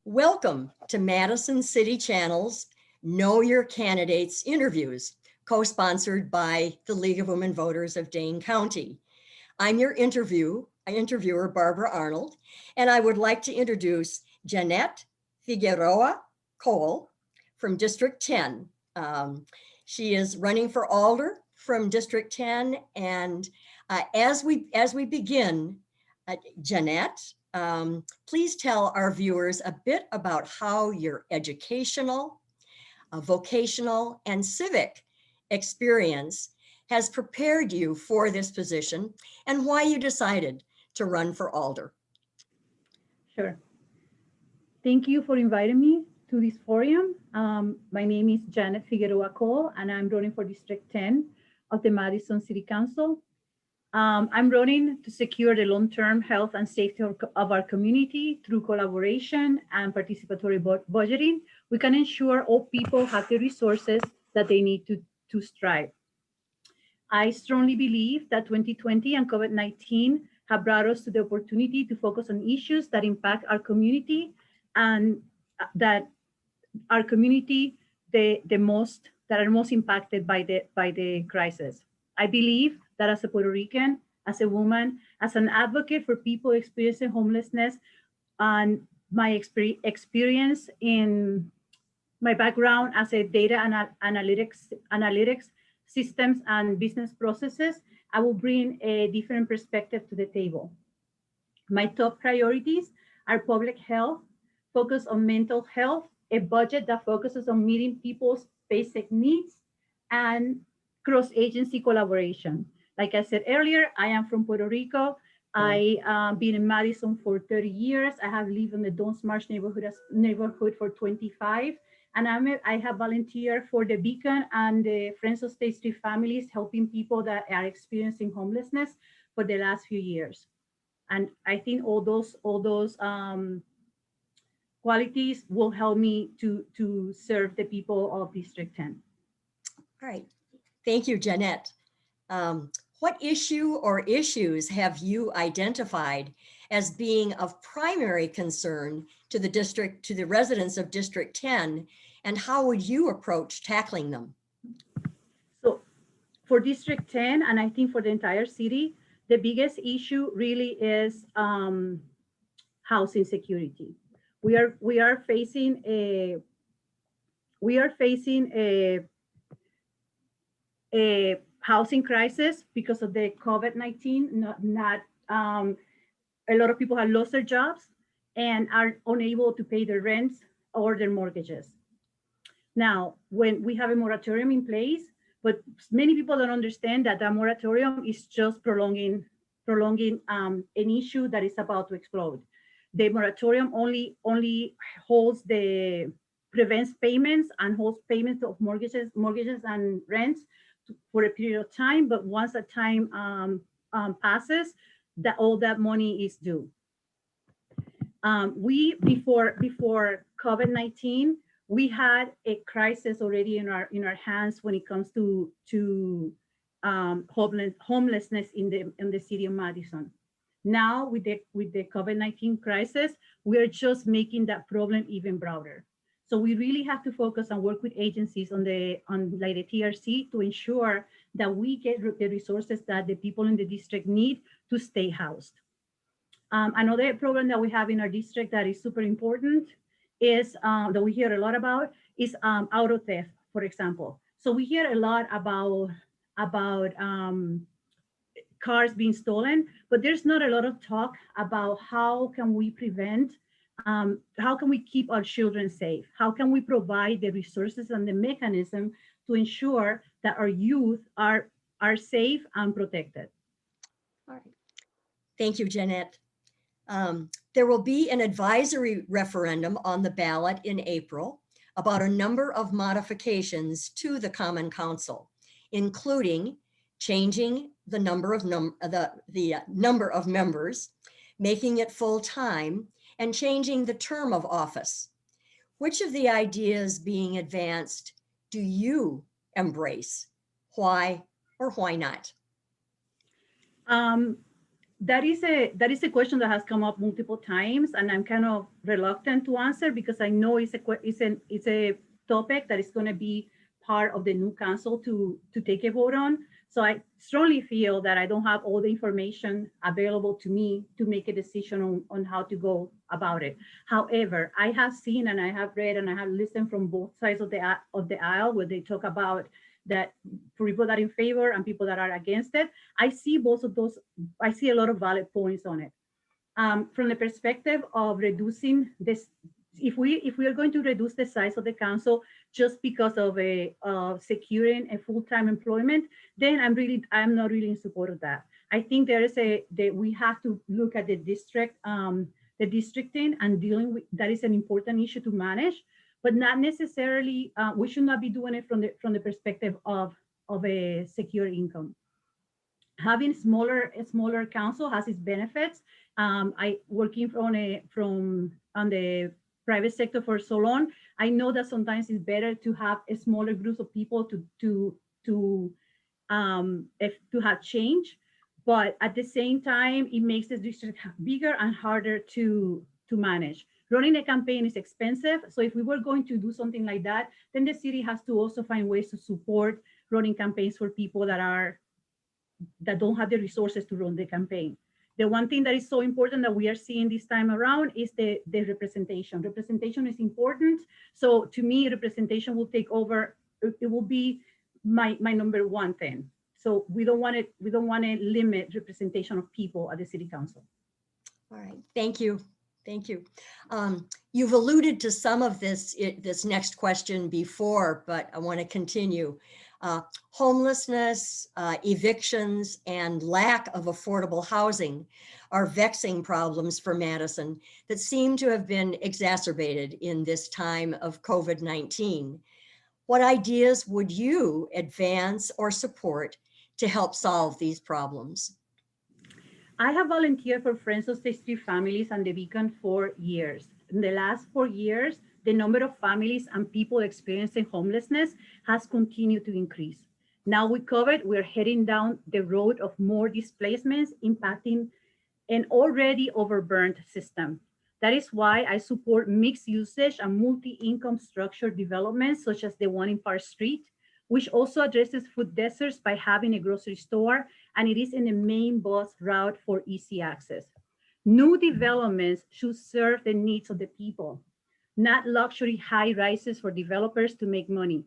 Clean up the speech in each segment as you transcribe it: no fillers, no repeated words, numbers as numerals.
Welcome to Madison City Channel's Know Your Candidates interviews, co-sponsored by the League of Women Voters of Dane County. I'm your interviewer, Barbara Arnold, and I would like to introduce Yannette Figueroa Cole from District 10. She is running for Alder from District 10, and as we begin, Yannette, please tell our viewers a bit about how your educational, vocational, and civic experience has prepared you for this position and why you decided to run for Alder. Sure. Thank you for inviting me to this forum. My name is Yannette Figueroa Cole, and I'm running for District 10 of the Madison City Council. I'm running to secure the long-term health and safety of our community through collaboration and participatory budgeting. We can ensure all people have the resources that they need to strive. I strongly believe that 2020 and COVID-19 have brought us to the opportunity to focus on issues that impact our community and that our community that are most impacted by the crisis. I believe that as a Puerto Rican, as a woman, as an advocate for people experiencing homelessness, and my experience in my background as a data analytics systems and business processes, I will bring a different perspective to the table. My top priorities are public health, focus on mental health, a budget that focuses on meeting people's basic needs, and cross-agency collaboration. Like I said earlier, I am from Puerto Rico. I've been in Madison for 30 years. I have lived in the Dons Marsh neighborhood for 25. And I have volunteered for the Beacon and the Friends of State Street Families, helping people that are experiencing homelessness for the last few years. And I think all those qualities will help me to serve the people of District 10. All right, thank you, Yannette. What issue or issues have you identified as being of primary concern to the residents of District 10, and how would you approach tackling them? So for District 10, and I think for the entire city, the biggest issue really is housing security. We are facing a housing crisis because of the COVID-19. A lot of people have lost their jobs and are unable to pay their rents or their mortgages. Now, when we have a moratorium in place, but many people don't understand that the moratorium is just prolonging an issue that is about to explode. The moratorium only prevents payments and holds payments of mortgages and rents for a period of time. But once that time passes, all that money is due. Before COVID-19, we had a crisis already in our hands when it comes to homelessness in the city of Madison. Now with the COVID-19 crisis, we're just making that problem even broader. So we really have to focus and work with agencies on the TRC to ensure that we get the resources that the people in the district need to stay housed. Another problem that we have in our district that is super important is that we hear a lot about is auto theft, for example. So we hear a lot about cars being stolen, but there's not a lot of talk about how can we prevent, how can we keep our children safe? How can we provide the resources and the mechanism to ensure that our youth are safe and protected? All right. Thank you, Yannette. There will be an advisory referendum on the ballot in April about a number of modifications to the Common Council, including changing the number of members, making it full-time, and changing the term of office. Which of the ideas being advanced do you embrace? Why or why not? that is a question that has come up multiple times, and I'm kind of reluctant to answer because I know it's a topic that is going to be part of the new council to take a vote on. So I strongly feel that I don't have all the information available to me to make a decision on how to go about it. However, I have seen and I have read and I have listened from both sides of the aisle where they talk about that for people that are in favor and people that are against it. I see both of those. I see a lot of valid points on it. From the perspective of reducing this, if we are going to reduce the size of the council just because of securing a full-time employment, then I'm not really in support of that. I think we have to look at the districting and dealing with that is an important issue to manage, but not necessarily. We should not be doing it from the perspective of a secure income. Having a smaller council has its benefits. I working on the private sector for so long. I know that sometimes it's better to have a smaller group of people to have change, but at the same time, it makes the district bigger and harder to manage. Running a campaign is expensive, so if we were going to do something like that, then the city has to also find ways to support running campaigns for people that don't have the resources to run the campaign. The one thing that is so important that we are seeing this time around is the representation. Representation is important. So to me, representation will take over. It will be my number one thing. So we don't want to limit representation of people at the city council. All right, thank you. Thank you. You've alluded to some of this next question before, but I want to continue. Homelessness, evictions, and lack of affordable housing are vexing problems for Madison that seem to have been exacerbated in this time of COVID-19. What ideas would you advance or support to help solve these problems? I have volunteered for Friends of State Street Families and the Beacon for years. In the last 4 years, the number of families and people experiencing homelessness has continued to increase. Now with COVID, we're heading down the road of more displacements impacting an already overburdened system. That is why I support mixed usage and multi-income structure developments such as the one in Park Street, which also addresses food deserts by having a grocery store, and it is in the main bus route for easy access. New developments should serve the needs of the people, not luxury high rises for developers to make money,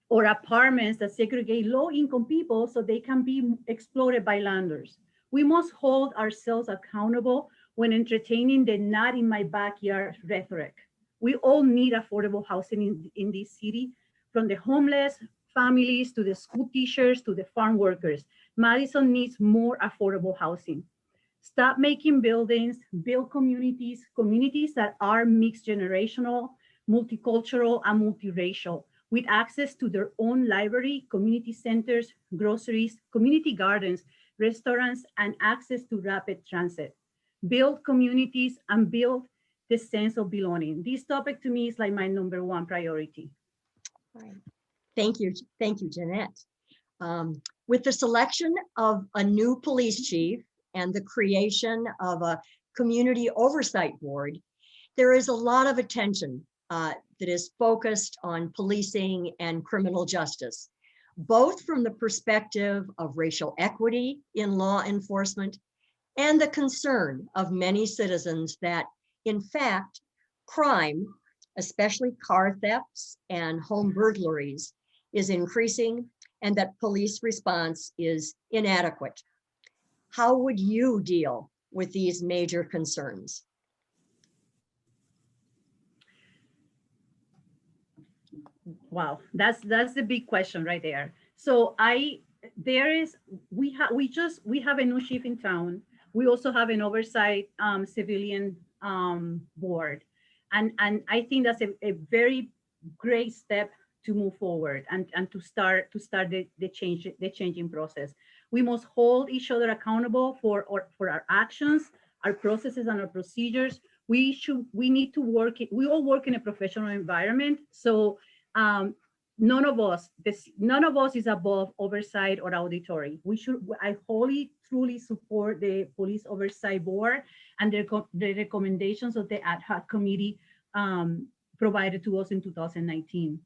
or apartments that segregate low-income people so they can be exploited by landlords. We must hold ourselves accountable when entertaining the not in my backyard rhetoric. We all need affordable housing in this city, from the homeless families to the school teachers to the farm workers. Madison needs more affordable housing. Stop making buildings, build communities that are mixed generational, multicultural, and multiracial, with access to their own library, community centers, groceries, community gardens, restaurants, and access to rapid transit. Build communities and build the sense of belonging. This topic to me is like my number one priority. Right. Thank you, Yannette. With the selection of a new police chief and the creation of a community oversight board, there is a lot of attention that is focused on policing and criminal justice, both from the perspective of racial equity in law enforcement and the concern of many citizens that, in fact, crime, especially car thefts and home burglaries, is increasing and that police response is inadequate. How would you deal with these major concerns? Wow, that's the big question right there. So we have a new chief in town. We also have an oversight civilian board, and I think that's a very great step to move forward and to start the changing process. We must hold each other accountable for our actions, our processes, and our procedures. We all work in a professional environment, so none of us, is above oversight or auditory. I wholly, truly support the Police Oversight Board and the recommendations of the ad hoc committee provided to us in 2019.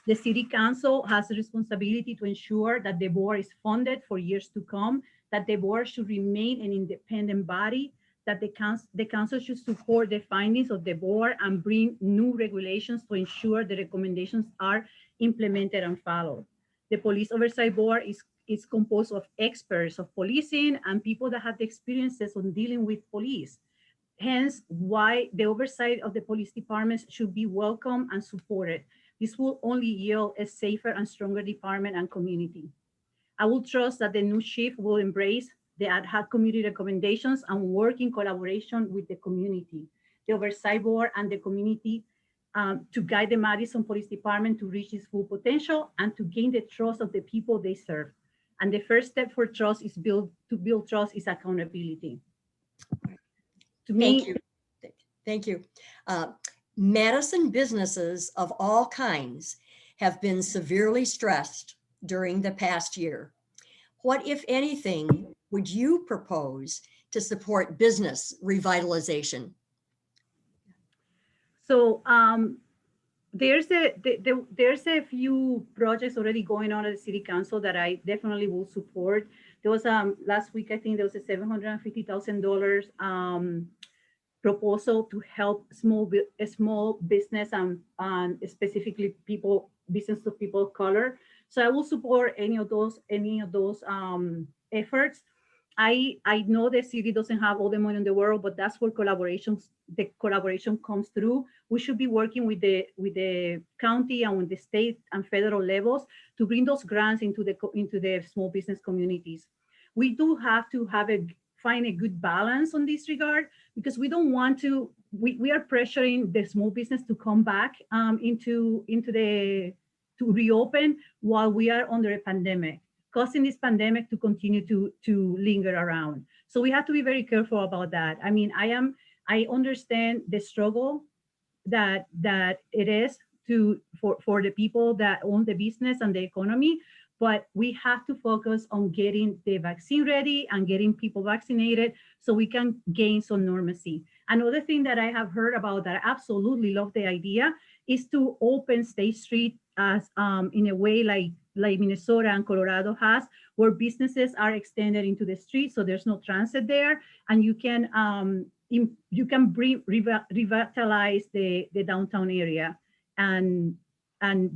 The City Council has a responsibility to ensure that the board is funded for years to come, that the board should remain an independent body, that the council should support the findings of the board and bring new regulations to ensure the recommendations are implemented and followed. The Police Oversight Board is composed of experts of policing and people that have the experiences on dealing with police. Hence, why the oversight of the police departments should be welcome and supported. This will only yield a safer and stronger department and community. I will trust that the new chief will embrace the ad hoc committee recommendations and work in collaboration with the community, the oversight board, and the community to guide the Madison Police Department to reach its full potential and to gain the trust of the people they serve. And the first step for trust is to build trust is accountability. Thank you. Thank you. Madison businesses of all kinds have been severely stressed during the past year. What, if anything, would you propose to support business revitalization? So there's a few projects already going on at the City Council that I definitely will support. There was last week, I think there was a $750,000 proposal to help small business and specifically business of people of color. So I will support any of those efforts. I know the city doesn't have all the money in the world, but that's where the collaboration comes through. We should be working with the county and with the state and federal levels to bring those grants into the small business communities. We do have to find a good balance on this regard, because we don't want to, we are pressuring the small business to come back to reopen while we are under a pandemic, causing this pandemic to continue to linger around. So we have to be very careful about that. I mean, I understand the struggle that it is for the people that own the business and the economy, but we have to focus on getting the vaccine ready and getting people vaccinated so we can gain some normalcy. Another thing that I have heard about that I absolutely love the idea is to open State Street as in a way like Minnesota and Colorado has, where businesses are extended into the street, so there's no transit there, and you can revitalize the downtown area and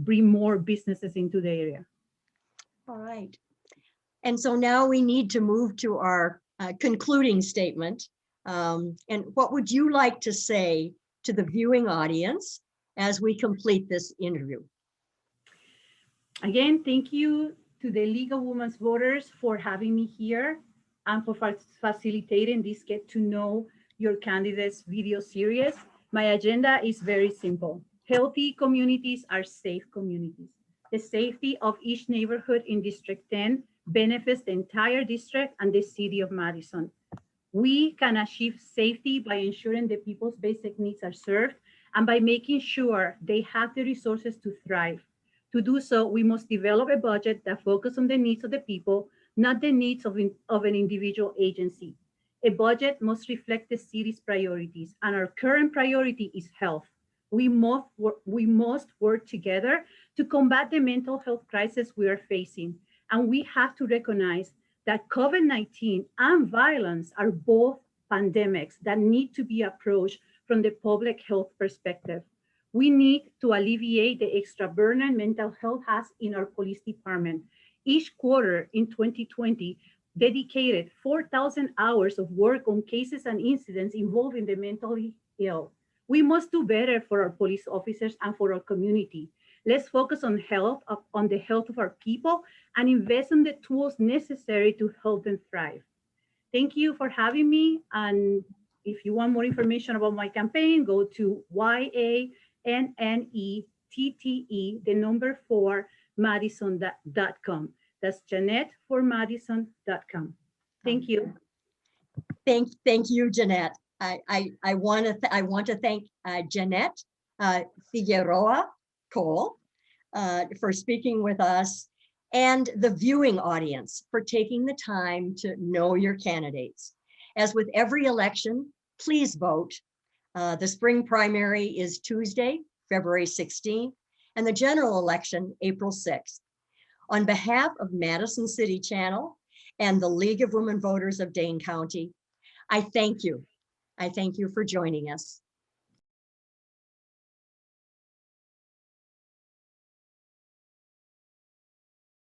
bring more businesses into the area. All right. And so now we need to move to our concluding statement. And what would you like to say to the viewing audience as we complete this interview? Again, thank you to the League of Women's Voters for having me here and for facilitating this Get to Know Your Candidates video series. My agenda is very simple. Healthy communities are safe communities. The safety of each neighborhood in District 10 benefits the entire district and the city of Madison. We can achieve safety by ensuring the people's basic needs are served and by making sure they have the resources to thrive. To do so, we must develop a budget that focuses on the needs of the people, not the needs of an individual agency. A budget must reflect the city's priorities, and our current priority is health. We must work together to combat the mental health crisis we are facing. And we have to recognize that COVID-19 and violence are both pandemics that need to be approached from the public health perspective. We need to alleviate the extra burden mental health has in our police department. Each quarter in 2020, dedicated 4,000 hours of work on cases and incidents involving the mentally ill. We must do better for our police officers and for our community. Let's focus on the health of our people and invest in the tools necessary to help them thrive. Thank you for having me. And if you want more information about my campaign, go to YANNETTE, 4Madison.com. That's JannetteForMadison.com. Thank you. Thank you, Yannette. I want to thank Yannette Figueroa Cole for speaking with us, and the viewing audience for taking the time to know your candidates. As with every election, please vote. The spring primary is Tuesday, February 16th, and the general election, April 6th. On behalf of Madison City Channel and the League of Women Voters of Dane County, I thank you. I thank you for joining us.